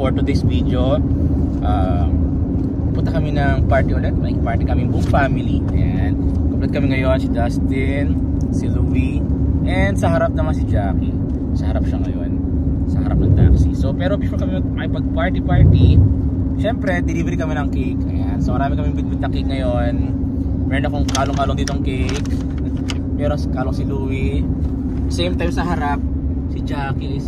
for today's video, punta kami ng party ulit. May party kami buong family. Ayan. Complete kami ngayon, si Dustin, si Louie, and sa harap naman si Jackie. Sa harap siya ngayon, sa harap ng taxi. So pero before kami makipag-party, syempre delivery kami ng cake. Ayan. So marami kami bitbit na cake ngayon. Meron akong kalong-kalong ditong cake. Meron kalong si Louie. Same time sa harap, si Jackie.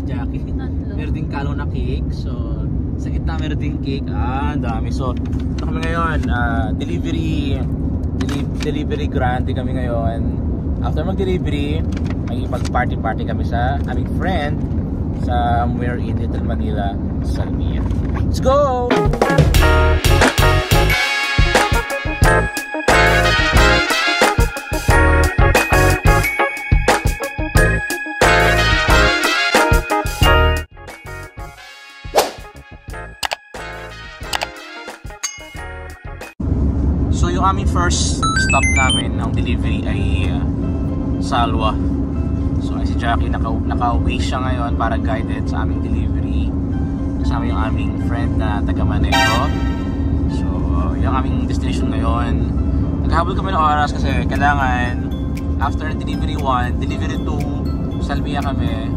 Meron din kalong na cake. So sa gitna meron din cake. Ang dami. So ito kami ngayon, delivery grande kami ngayon. After mag-delivery, may pag-party kami sa aming friend somewhere in Little Manila, Salmia. Let's go! So yung aming first stop namin ng delivery ay Salwa. So si Jackie naka-uwi siya ngayon para guided sa aming delivery. Kasama yung aming friend na taga Manero. So yung aming destination ngayon, naghahabol kami ng oras kasi kailangan after delivery 1, delivery 2, Salmia kami.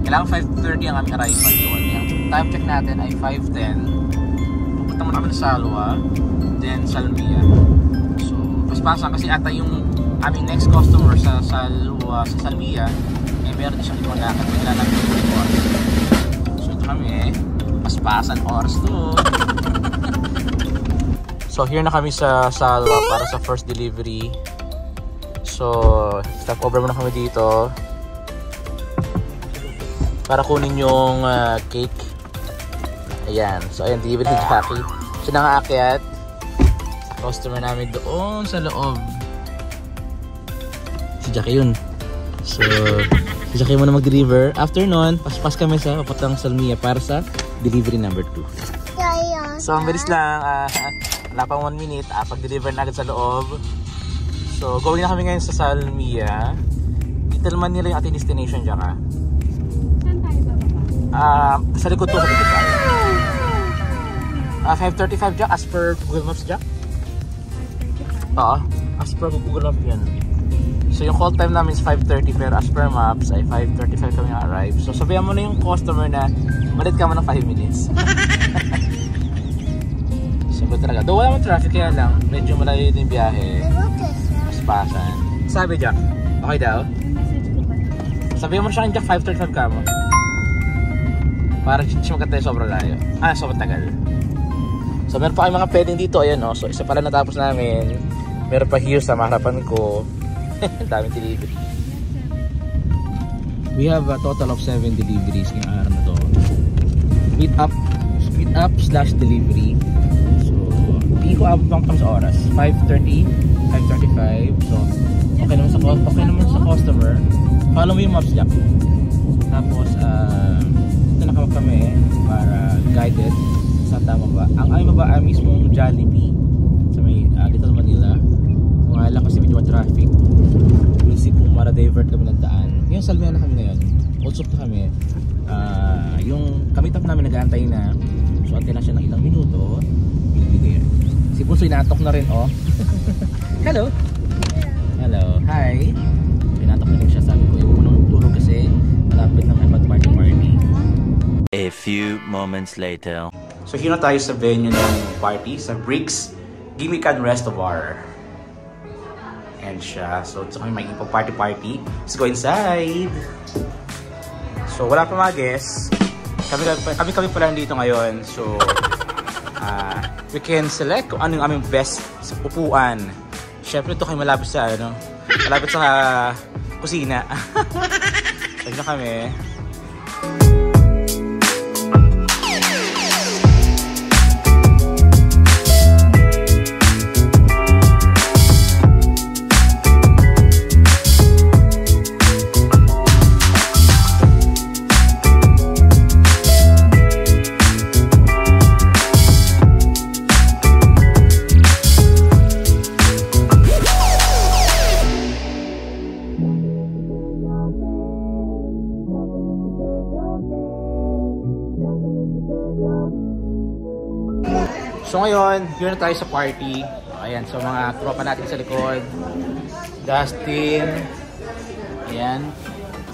Kailangan 5:30 ang aming arrival doon. Yung time check natin ay 5:10. Pupunta muna kami sa Salwa, then Salmia. So paspasan kasi ata yung aming next customer sa Salmia, eh meron siyang ibang lakad, bigla lang yung oras. So ito kami paspasan oras to. So here na kami sa Salwa para sa first delivery. So stop over muna kami dito para kunin yung cake. Ayan, so ayan, delivery ni Jackie. Siya na nga aakyat. Customer namin doon sa loob. Si Jackie yun. So si Jackie muna mag-deliver. After nun, paspas kami sa papuntang Salmia para sa delivery number 2. So ang bilis lang, wala pang 1 minute, pag-deliver na agad sa loob. So going na kami ngayon sa Salmia. Little Manila yung ating destination dyan. Saan tayo bababa? Sa likod to, sa likod tayo. 5:35 Jack, as per Google Maps Jack. Oo, as per Google Maps yan. So yung call time namin is 5:30 pero as per maps ay 5:35 kami arrive. So sabihan mo na yung customer na malit ka mo ng 5 minutes. So good talaga. Though wala mo traffic kaya lang, medyo malayo din yung biyahe. Paspasan. Sabi Jack, okay daw? Sabihan mo na siya kanya Jack, 5:35 ka mo. Para siya magkatay sobrang layo. Sobrang tagal. So meron pa kayong mga pwedeng dito, ayan o. So isa pala natapos namin. Meron pa here sa maharapan ko. Daming delivery. We have a total of 7 deliveries ngayong araw na to. Speed up / delivery. So hindi ko abot pang sa oras. 5:30, 5:35. So okay naman sa customer. Follow mo yung maps Jack. Tapos ito na kami para guided sa tama ba. Ang aming baba ay mismong Jollibee sa may Little Manila. Kung nga lang kasi medyo traffic, we'll see kung mara-divert kami ng daan. Ngayon Salmia na kami ngayon, also na kami. Yung kamitap namin nag-aantay na, so antay lang siya ng ilang minuto. We'll be there. Si Bunso inaantok na rin oh. Hello. Hello, hi. Inaantok na rin siya, sabi ko yung unang tulog kasi malapit na may mag-party. A few moments later. So here na tayo sa venue ng party, sa Bricks Gimmick and Restobar. And siya, so kami may party. Let's go inside. So wala pa mga guests. Kami pala dito ngayon. So we can select kung anong aming best sa upuan. Syempre ito kayo malapit sa kusina. Tag na kami. ngayon, yun na tayo sa party. Ayan, so mga tropa natin sa likod. Dustin. Ayan,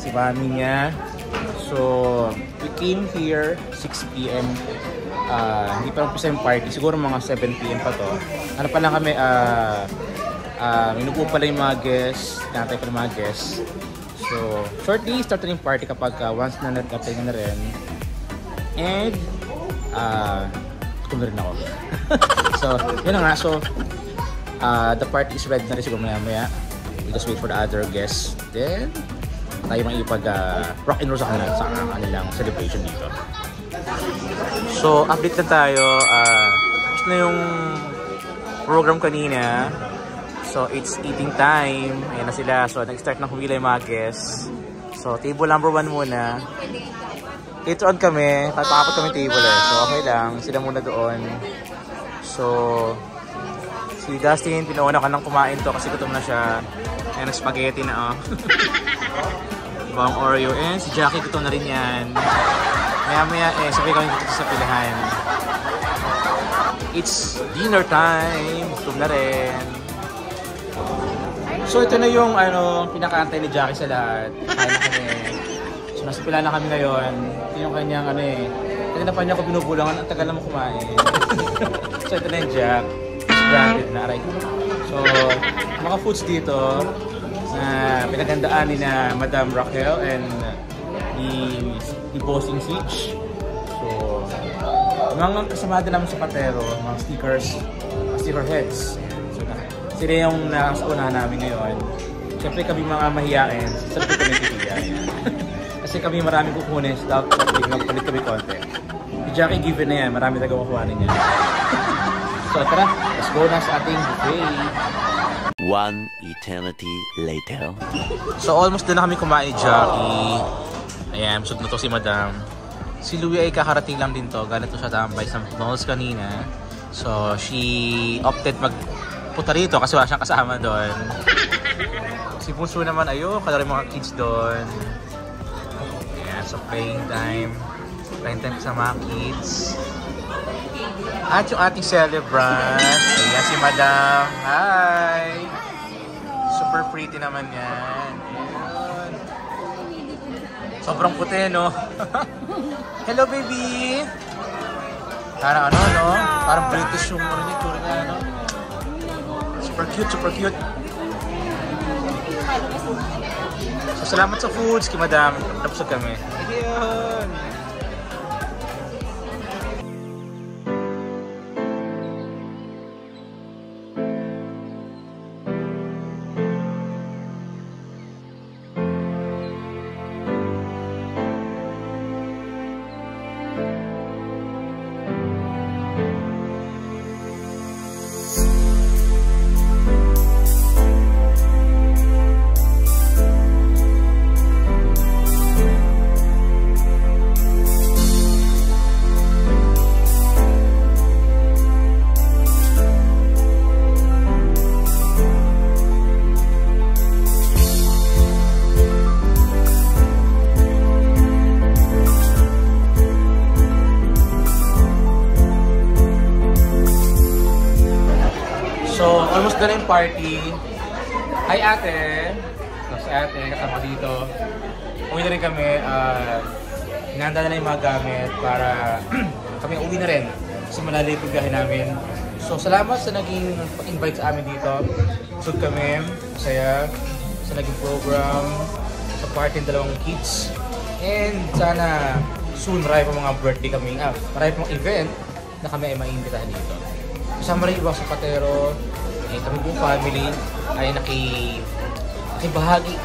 si mami niya. So, we came here 6 PM. Hindi pa umpisa yung party. Siguro mga 7 PM pa to. Ano pa lang kami, minupo pala yung mga guests. Tinatay pa yung mga guests. So, shortly, start na yung party kapag once na nag-apply na rin. And, na rin ako. So, yun na nga. So, the party is ready na rin siguro maya-maya. We just wait for the other guests. Then, tayo makipag rock and roll sa kanilang celebration dito. So, update lang tayo. Tapos na yung program kanina. So, it's eating time. Ayan na sila. So, nag-start na humila yung mga guests. So, table number 1 muna. Later on kami, tatapot kami table eh. So okay lang, sila muna doon. So, si Dustin, pinauna ka nang kumain to kasi gutom na siya. Ayan, spaghetti na oh. Bang Oreo. And si Jackie, gutom na rin yan. Maya-maya eh, sabay kami dito sa pilahan. It's dinner time. Gutom na rin. So ito na yung pinakaantay ni Jackie sa lahat. Kain na kami. So nasa pila na kami ngayon. Ito yung kanyang kanina pa niya ako binubulangan. Ang tagal naman kumain. So ito na yung Jack. It's branded na. Aray. So mga foods dito na pinagandaan ni na Madam Raquel and ni Bossing Siege. So mga kasama din naman sa patero, mga sticker heads. So sila yung nasa unahan namin ngayon. Siyempre kami mga mahiyain. Sarap kami titigayan. Kasi kami maraming kukunin, so dapat magpalit kami konti. Si Jackie given na yan, marami tayo kukuhanin niya. So tara, let's go na sa ating buffet. 1 eternity later. So almost na kami kumain ni Jackie. Ayan, busog na to si Madam. Si Louie ay kakarating lang din to. Galing to siya tambay sa McDonald's kanina. So she opted magpunta rito kasi wala siyang kasama doon. Si Bunso naman, ayun, kala rin mga kids doon. So playing time sa mga kids. At yung ating celebrant, ayan si Madam. Hi! Super pretty naman yan. Ayan. Sobrang puti, no? Hello, baby! Parang no? Parang British yung itsura niya, no? Super cute, super cute. So, salamat sa foods kay Madam. Napusog kami. Ayun! So, almost na yung party. Hi ate! So, si ate, kasama dito. Uwi na rin kami. Hinahanda na yung mga gamit para kami uwi na rin. Kasi malalim yung biyahe namin. So, salamat sa naging pag-invite sa amin dito. Busog kami. Masaya sa naging program. Sa party ng dalawang kids. And sana soon marami pa mga birthday coming up. Marami pang event na kami ay maiimbitahan dito. Kasama rin iba sa Patero, kami buong family ay nakibahagi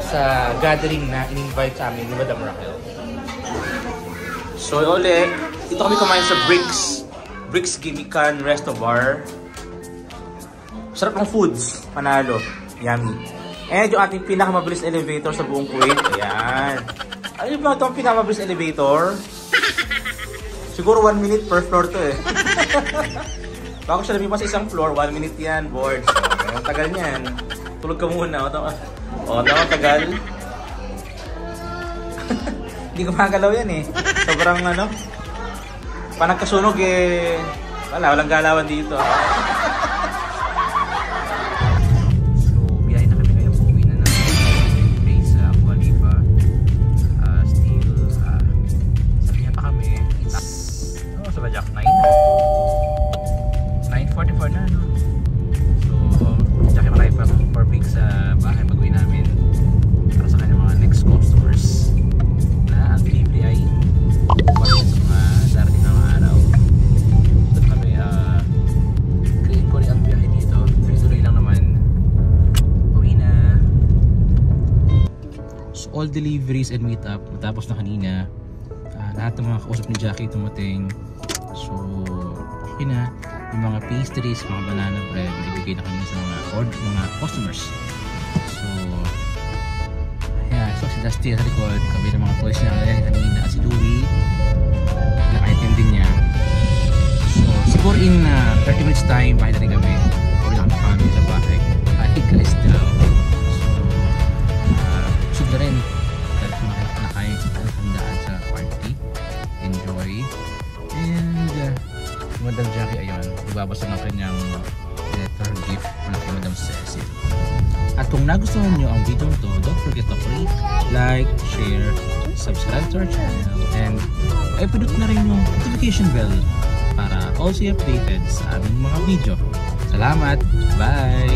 sa gathering na in-invite sa amin ni Madam Raquel. So ulit, dito kami kumain sa Bricks Gimikan Resto Bar. Sarap ng foods, panalo, yummy. And yung ating pinakamabilis elevator sa buong Kuwait, ayan. Ano ba ito ang pinakamabilis elevator? Siguro 1 minute per floor to eh. Bago siya lumipas sa isang floor, 1 minute yan, board. Ang tagal niyan. Tulog ka muna. O, tagal. Hindi ko makagalaw yan eh. Sobrang panagkasunog eh. Walang galawan dito. So, biyahe na kami ngayon. Uwi na namin. Base sa Khalifa. Still, sabi niya pa kami. Sa Bajak 9. 9:44 na, no? So, tsaka marami pa for big sa bahay pag-uwi namin. Para sa kanyang mga next customers. Na ang delivery ay para sa mga darating na mga araw. So kami, create ko rin ang biyahe dito. Tuloy lang naman. Uwi na. So all deliveries and meet up matapos na kanina. Lahat ng mga kausap ni Jackie tumating. So okay na. Yung mga pastries, mga banana bread na ibigay na kanina sa mga customers. So yeah, so si Dusty sa likod, kami ng mga toys niya kanina, si Louie na-item din niya. So siguro in 30 minutes time bahay na rin kami o lang kami sa bahay. Hi guys daw. So busog na rin dahil kumakain sa handaan sa party. Enjoy. And Madam Jackie ayun, ibabasa ng kanyang letter gift mula kay Madam Cecil. At kung nagustuhan nyo ang video to, don't forget to click like, share, subscribe to our channel, and i-pindot na rin yung notification bell para also updated sa aming mga video. Salamat! Bye!